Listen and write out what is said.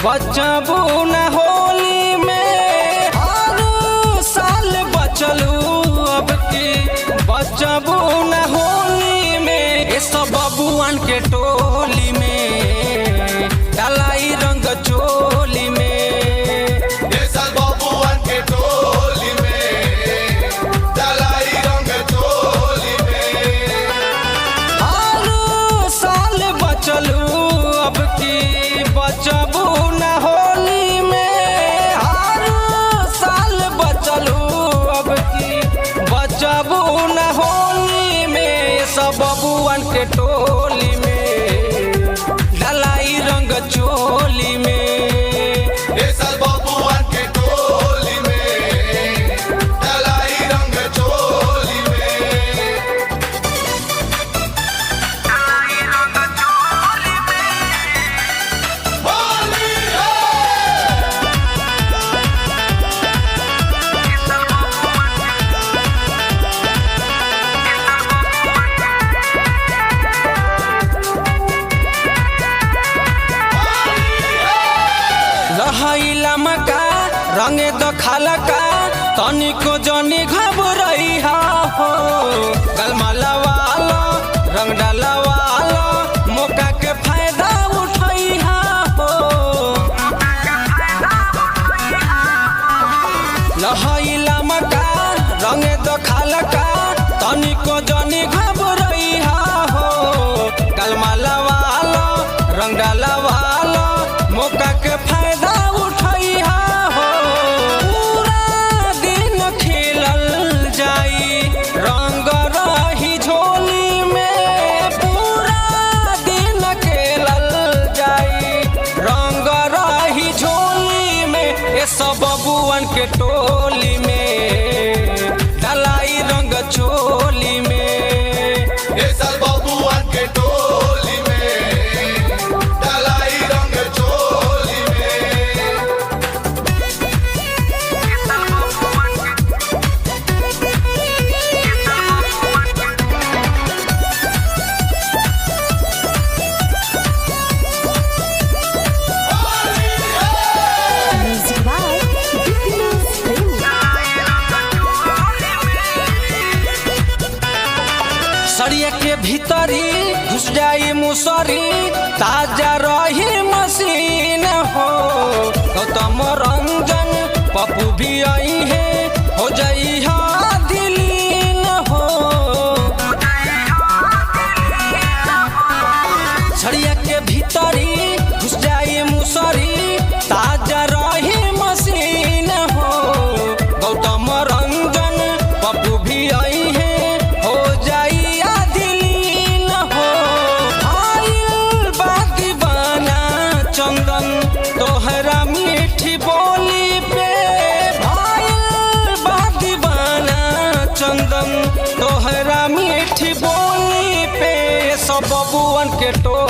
बचबू न होली में हर साल बचलू अब की बचबू न होली में ये सब बबुआन के टोली में डलाई रंग चोली में बचबू न होली में हर साल बचलू अब की बचबू न होली में सब बबुआन के टोली में ढलाई रंग चोली में लमका रंगे तो खालका तनिको जनी घबरई हो गलमाला वाला रंग डाला वाला मौका के फायदा उठई हो लहई लमका रंगे तो खालका तनिको जनी घबरई हो गलमाला वाला रंग डाला वाला मौका के फायदा सब बबुआन के टोली में ढलाई रंग चोली में सब बबुआन के टोली में ढलाई रंग चोली सरिया के भीतरी घुस जाई मुसरी ताजा रही मशीन हो गौतम रंजन पप्पू भी आई है हो जाई दिलीन हो सरिया के भीतरी घुस जाई मुसरी ताजा रही मशीन हो गौतम रंजन पप्पू भी आई है तोहरा मीठी बोली पे भाई बाती बना चंदन तोहरा मीठी बोली पे सब बबुआन के टोली